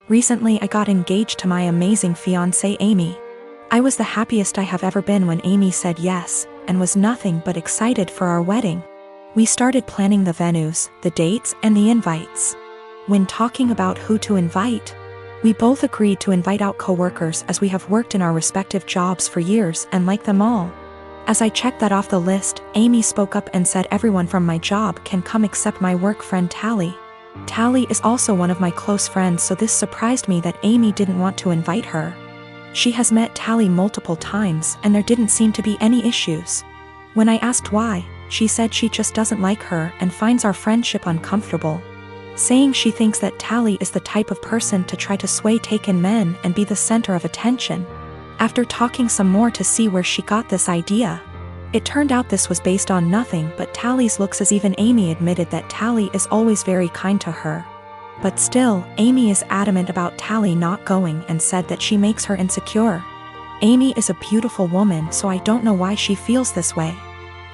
Recently I got engaged to my amazing fiancée Amy. I was the happiest I have ever been when Amy said yes, and was nothing but excited for our wedding. We started planning the venues, the dates, and the invites. When talking about who to invite, we both agreed to invite out coworkers as we have worked in our respective jobs for years and like them all. As I checked that off the list, Amy spoke up and said everyone from my job can come except my work friend Tally. Tally is also one of my close friends, so this surprised me that Amy didn't want to invite her. She has met Tally multiple times and there didn't seem to be any issues. When I asked why, she said she just doesn't like her and finds our friendship uncomfortable, saying she thinks that Tally is the type of person to try to sway taken men and be the center of attention. After talking some more to see where she got this idea, it turned out this was based on nothing but Tally's looks, as even Amy admitted that Tally is always very kind to her. But still, Amy is adamant about Tally not going and said that she makes her insecure. Amy is a beautiful woman, so I don't know why she feels this way.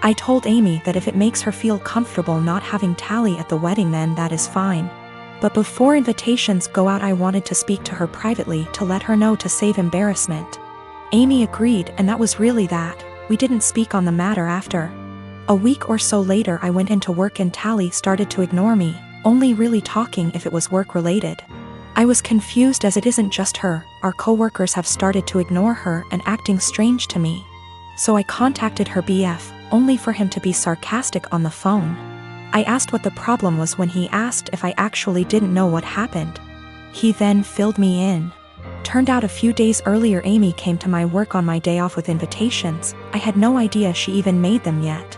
I told Amy that if it makes her feel comfortable not having Tally at the wedding, then that is fine. But before invitations go out, I wanted to speak to her privately to let her know to save embarrassment. Amy agreed, and that was really that. We didn't speak on the matter after. A week or so later I went into work and Tally started to ignore me, only really talking if it was work related. I was confused as it isn't just her, our coworkers have started to ignore her and acting strange to me. So I contacted her BF, only for him to be sarcastic on the phone. I asked what the problem was when he asked if I actually didn't know what happened. He then filled me in. Turned out a few days earlier Amy came to my work on my day off with invitations. I had no idea she even made them yet.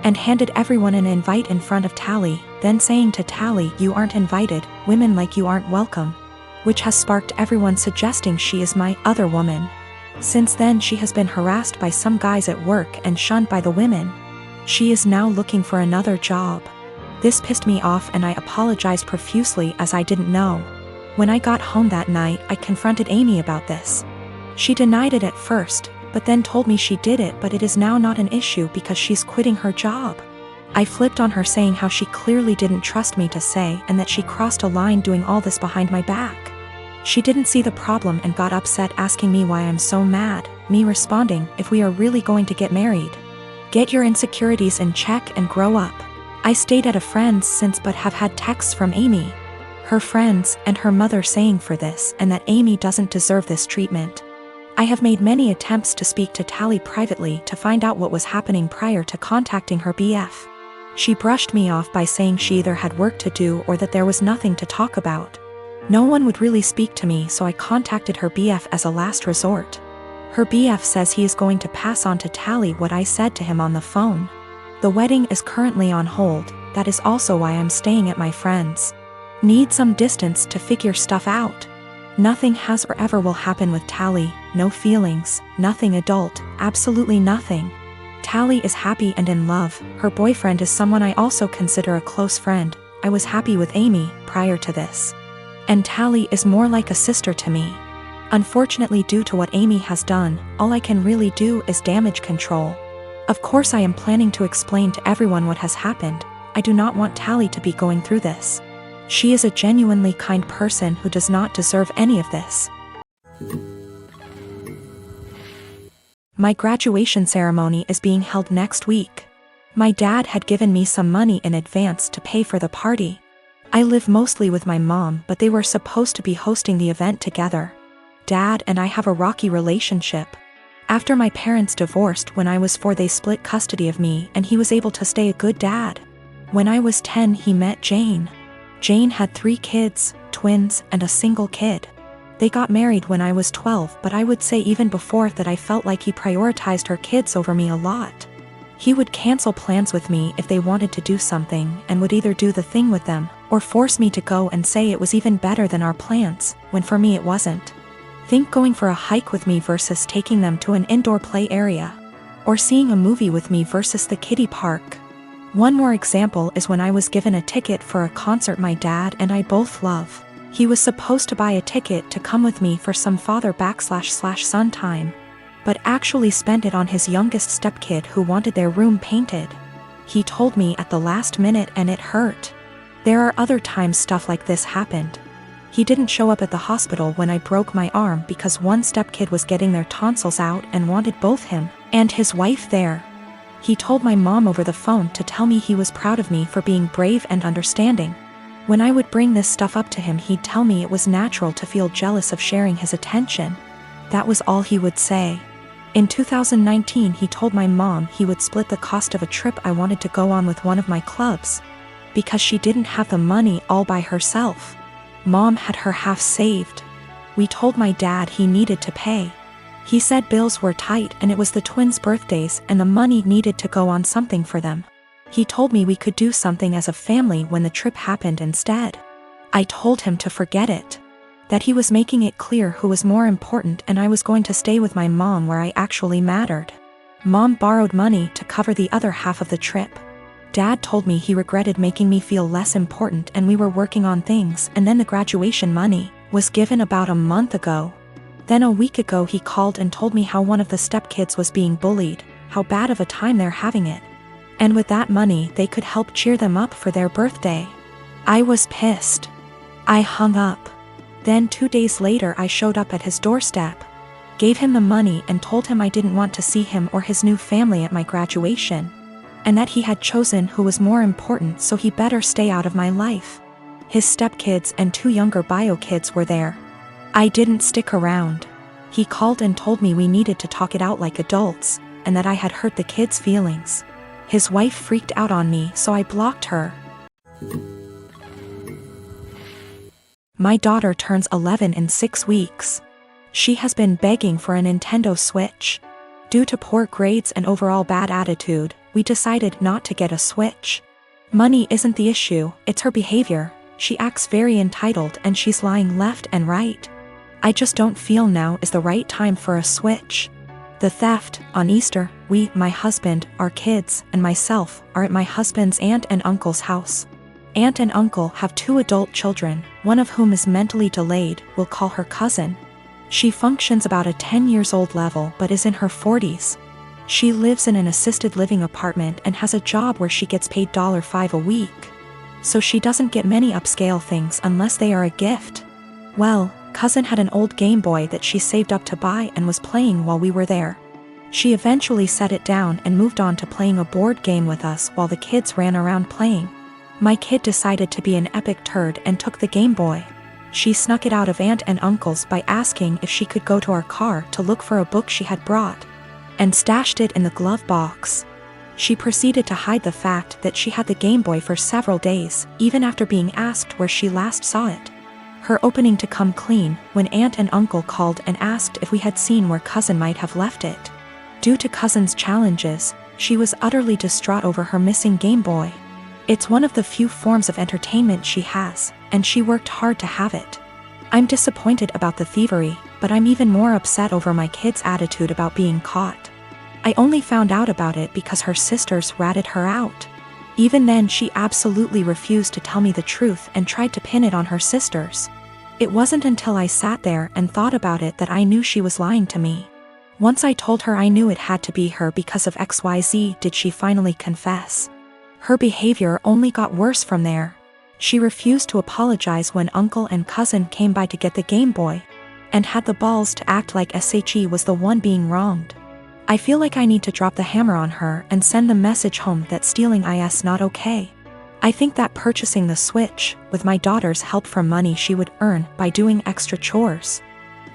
And handed everyone an invite in front of Tally, then saying to Tally, "You aren't invited, women like you aren't welcome," which has sparked everyone suggesting she is my other woman. Since then she has been harassed by some guys at work and shunned by the women. She is now looking for another job. This pissed me off and I apologized profusely as I didn't know. When I got home that night, I confronted Amy about this. She denied it at first, but then told me she did it, but it is now not an issue because she's quitting her job. I flipped on her, saying how she clearly didn't trust me to say and that she crossed a line doing all this behind my back. She didn't see the problem and got upset, asking me why I'm so mad, me responding, "If we are really going to get married, get your insecurities in check and grow up." I stayed at a friend's since but have had texts from Amy, her friends, and her mother saying for this and that Amy doesn't deserve this treatment. I have made many attempts to speak to Tally privately to find out what was happening prior to contacting her BF. She brushed me off by saying she either had work to do or that there was nothing to talk about. No one would really speak to me, so I contacted her BF as a last resort. Her BF says he is going to pass on to Tally what I said to him on the phone. The wedding is currently on hold, that is also why I'm staying at my friend's. Need some distance to figure stuff out. Nothing has or ever will happen with Tally, no feelings, nothing adult, absolutely nothing. Tally is happy and in love, her boyfriend is someone I also consider a close friend. I was happy with Amy prior to this. And Tally is more like a sister to me. Unfortunately, due to what Amy has done, all I can really do is damage control. Of course I am planning to explain to everyone what has happened. I do not want Tally to be going through this. She is a genuinely kind person who does not deserve any of this. My graduation ceremony is being held next week. My dad had given me some money in advance to pay for the party. I live mostly with my mom, but they were supposed to be hosting the event together. Dad and I have a rocky relationship. After my parents divorced when I was 4, they split custody of me and he was able to stay a good dad. When I was 10, he met Jane. Jane had 3 kids, twins, and a single kid. They got married when I was 12, but I would say even before that I felt like he prioritized her kids over me a lot. He would cancel plans with me if they wanted to do something and would either do the thing with them or force me to go and say it was even better than our plans, when for me it wasn't. Think going for a hike with me versus taking them to an indoor play area. Or seeing a movie with me versus the kiddie park. One more example is when I was given a ticket for a concert my dad and I both love. He was supposed to buy a ticket to come with me for some father/son time, but actually spent it on his youngest stepkid who wanted their room painted. He told me at the last minute and it hurt. There are other times stuff like this happened. He didn't show up at the hospital when I broke my arm because one stepkid was getting their tonsils out and wanted both him and his wife there. He told my mom over the phone to tell me he was proud of me for being brave and understanding. When I would bring this stuff up to him, he'd tell me it was natural to feel jealous of sharing his attention. That was all he would say. In 2019, he told my mom he would split the cost of a trip I wanted to go on with one of my clubs, because she didn't have the money all by herself. Mom had her half saved. We told my dad he needed to pay. He said bills were tight and it was the twins' birthdays and the money needed to go on something for them. He told me we could do something as a family when the trip happened instead. I told him to forget it. That he was making it clear who was more important and I was going to stay with my mom where I actually mattered. Mom borrowed money to cover the other half of the trip. Dad told me he regretted making me feel less important and we were working on things, and then the graduation money was given about a month ago. Then a week ago he called and told me how one of the stepkids was being bullied, how bad of a time they're having it. And with that money they could help cheer them up for their birthday. I was pissed. I hung up. Then 2 days later I showed up at his doorstep, gave him the money and told him I didn't want to see him or his new family at my graduation, and that he had chosen who was more important, so he better stay out of my life. His stepkids and 2 younger bio kids were there. I didn't stick around. He called and told me we needed to talk it out like adults, and that I had hurt the kids' feelings. His wife freaked out on me, so I blocked her. My daughter turns 11 in 6 weeks. She has been begging for a Nintendo Switch. Due to poor grades and overall bad attitude, we decided not to get a Switch. Money isn't the issue, it's her behavior. She acts very entitled and she's lying left and right. I just don't feel now is the right time for a Switch. The theft, on Easter, we, my husband, our kids, and myself, are at my husband's aunt and uncle's house. Aunt and uncle have 2 adult children, one of whom is mentally delayed, we'll call her cousin. She functions about a 10 years old level but is in her 40s. She lives in an assisted living apartment and has a job where she gets paid $5 a week. So she doesn't get many upscale things unless they are a gift. Well, cousin had an old Game Boy that she saved up to buy and was playing while we were there. She eventually set it down and moved on to playing a board game with us while the kids ran around playing. My kid decided to be an epic turd and took the Game Boy. She snuck it out of Aunt and Uncle's by asking if she could go to our car to look for a book she had brought, and stashed it in the glove box. She proceeded to hide the fact that she had the Game Boy for several days, even after being asked where she last saw it. Her opening to come clean when Aunt and Uncle called and asked if we had seen where cousin might have left it. Due to cousin's challenges, she was utterly distraught over her missing Game Boy. It's one of the few forms of entertainment she has, and she worked hard to have it. I'm disappointed about the thievery, but I'm even more upset over my kid's attitude about being caught. I only found out about it because her sisters ratted her out. Even then she absolutely refused to tell me the truth and tried to pin it on her sisters. It wasn't until I sat there and thought about it that I knew she was lying to me. Once I told her I knew it had to be her because of XYZ did she finally confess. Her behavior only got worse from there. She refused to apologize when uncle and cousin came by to get the Game Boy, and had the balls to act like SHE was the one being wronged. I feel like I need to drop the hammer on her and send the message home that stealing is not okay. I think that purchasing the Switch, with my daughter's help from money she would earn by doing extra chores,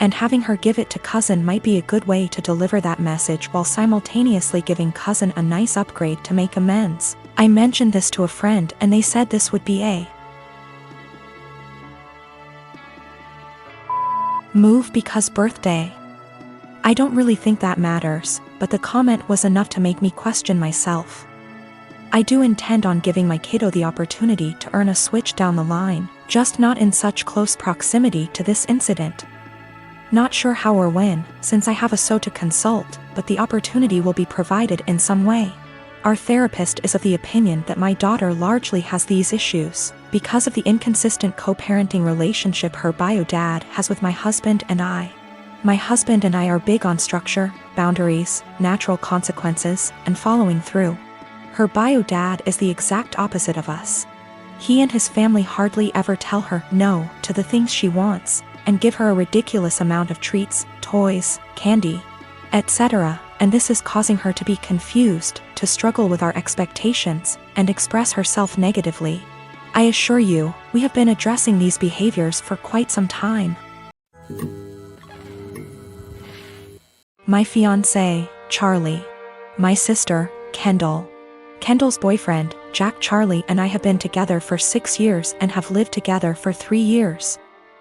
and having her give it to cousin might be a good way to deliver that message while simultaneously giving cousin a nice upgrade to make amends. I mentioned this to a friend and they said this would be a move because birthday. I don't really think that matters, but the comment was enough to make me question myself. I do intend on giving my kiddo the opportunity to earn a Switch down the line, just not in such close proximity to this incident. Not sure how or when, since I have a SO to consult, but the opportunity will be provided in some way. Our therapist is of the opinion that my daughter largely has these issues because of the inconsistent co-parenting relationship her bio dad has with my husband and I. My husband and I are big on structure, boundaries, natural consequences, and following through. Her bio dad is the exact opposite of us. He and his family hardly ever tell her no to the things she wants, and give her a ridiculous amount of treats, toys, candy, etc., and this is causing her to be confused, to struggle with our expectations, and express herself negatively. I assure you, we have been addressing these behaviors for quite some time. My fiancé, Charlie. My sister, Kendall. Kendall's boyfriend, Jack. Charlie and I have been together for 6 years and have lived together for 3 years.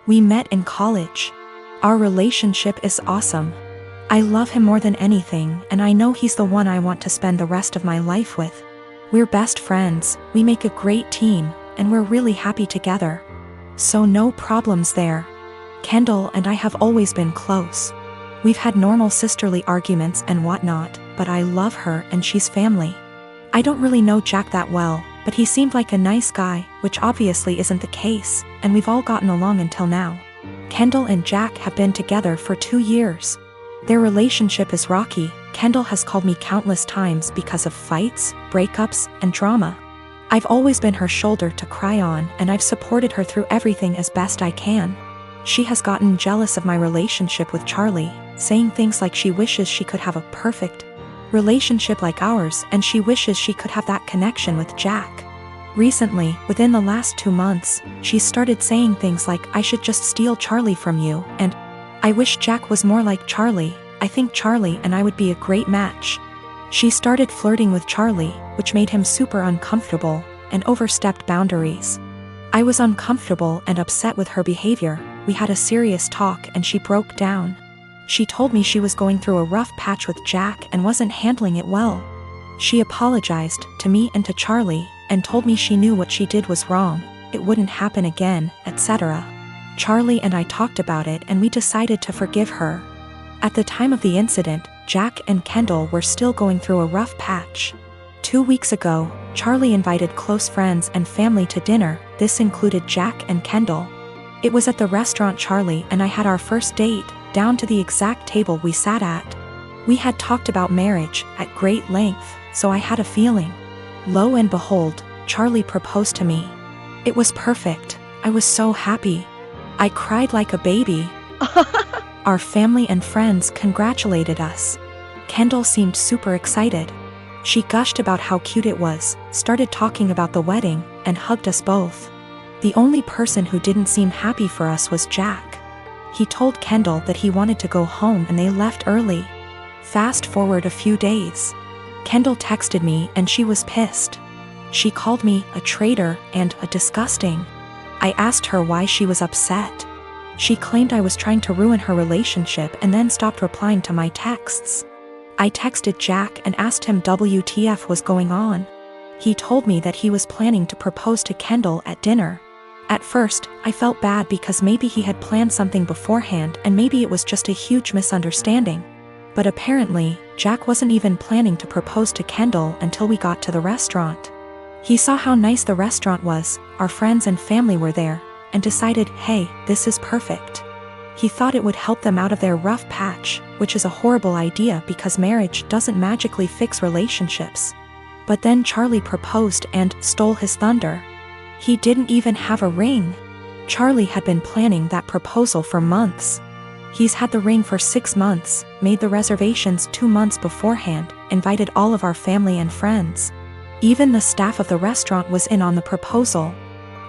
We met in college. Our relationship is awesome. I love him more than anything, and I know he's the one I want to spend the rest of my life with. We're best friends, we make a great team, and we're really happy together. So no problems there. Kendall and I have always been close. We've had normal sisterly arguments and whatnot, but I love her and she's family. I don't really know Jack that well, but he seemed like a nice guy, which obviously isn't the case, and we've all gotten along until now. Kendall and Jack have been together for 2 years. Their relationship is rocky. Kendall has called me countless times because of fights, breakups, and drama. I've always been her shoulder to cry on, and I've supported her through everything as best I can. She has gotten jealous of my relationship with Charlie, saying things like she wishes she could have a perfect relationship like ours, and she wishes she could have that connection with Jack. Recently, within the last 2 months, she started saying things like, I should just steal Charlie from you, and I wish Jack was more like Charlie. I think Charlie and I would be a great match. She started flirting with Charlie, which made him super uncomfortable, and overstepped boundaries. I was uncomfortable and upset with her behavior. We had a serious talk and she broke down. She told me she was going through a rough patch with Jack and wasn't handling it well. She apologized to me and to Charlie, and told me she knew what she did was wrong, it wouldn't happen again, etc. Charlie and I talked about it and we decided to forgive her. At the time of the incident, Jack and Kendall were still going through a rough patch. 2 weeks ago, Charlie invited close friends and family to dinner. This included Jack and Kendall. It was at the restaurant Charlie and I had our first date, down to the exact table we sat at. We had talked about marriage at great length, so I had a feeling. Lo and behold, Charlie proposed to me. It was perfect. I was so happy. I cried like a baby. Our family and friends congratulated us. Kendall seemed super excited. She gushed about how cute it was, started talking about the wedding, and hugged us both. The only person who didn't seem happy for us was Jack. He told Kendall that he wanted to go home and they left early. Fast forward a few days. Kendall texted me and she was pissed. She called me a traitor and a disgusting. I asked her why she was upset. She claimed I was trying to ruin her relationship and then stopped replying to my texts. I texted Jack and asked him WTF was going on. He told me that he was planning to propose to Kendall at dinner. At first, I felt bad because maybe he had planned something beforehand and maybe it was just a huge misunderstanding. But apparently, Jack wasn't even planning to propose to Kendall until we got to the restaurant. He saw how nice the restaurant was, our friends and family were there, and decided, hey, this is perfect. He thought it would help them out of their rough patch, which is a horrible idea because marriage doesn't magically fix relationships. But then Charlie proposed and stole his thunder. He didn't even have a ring. Charlie had been planning that proposal for months. He's had the ring for 6 months, made the reservations 2 months beforehand, invited all of our family and friends. Even the staff of the restaurant was in on the proposal.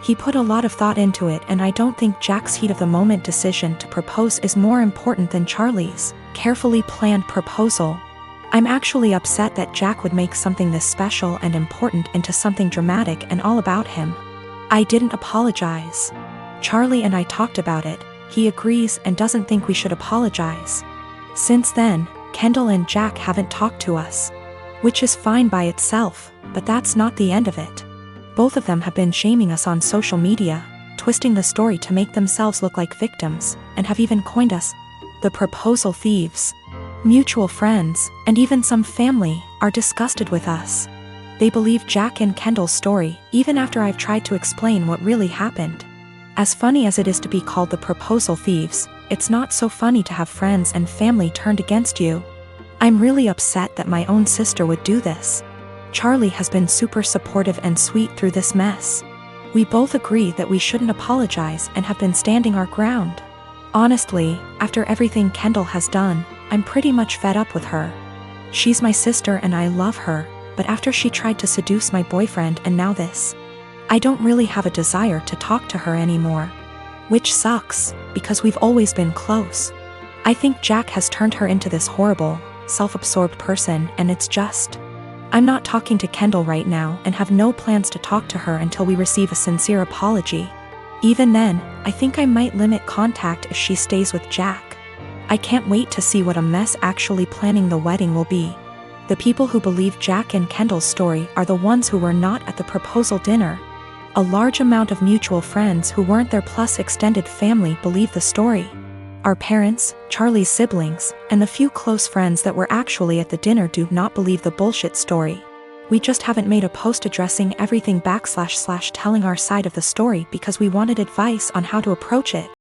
He put a lot of thought into it, and I don't think Jack's heat-of-the-moment decision to propose is more important than Charlie's carefully planned proposal. I'm actually upset that Jack would make something this special and important into something dramatic and all about him. I didn't apologize. Charlie and I talked about it. He agrees and doesn't think we should apologize. Since then, Kendall and Jack haven't talked to us. Which is fine by itself, but that's not the end of it. Both of them have been shaming us on social media, twisting the story to make themselves look like victims, and have even coined us the proposal thieves. Mutual friends, and even some family, are disgusted with us. They believe Jack and Kendall's story, even after I've tried to explain what really happened. As funny as it is to be called the proposal thieves, it's not so funny to have friends and family turned against you. I'm really upset that my own sister would do this. Charlie has been super supportive and sweet through this mess. We both agree that we shouldn't apologize and have been standing our ground. Honestly, after everything Kendall has done, I'm pretty much fed up with her. She's my sister and I love her, but after she tried to seduce my boyfriend and now this, I don't really have a desire to talk to her anymore. Which sucks, because we've always been close. I think Jack has turned her into this horrible, self-absorbed person, and it's just... I'm not talking to Kendall right now and have no plans to talk to her until we receive a sincere apology. Even then, I think I might limit contact if she stays with Jack. I can't wait to see what a mess actually planning the wedding will be. The people who believe Jack and Kendall's story are the ones who were not at the proposal dinner. A large amount of mutual friends who weren't there plus extended family believe the story. Our parents, Charlie's siblings, and the few close friends that were actually at the dinner do not believe the bullshit story. We just haven't made a post addressing everything / telling our side of the story because we wanted advice on how to approach it.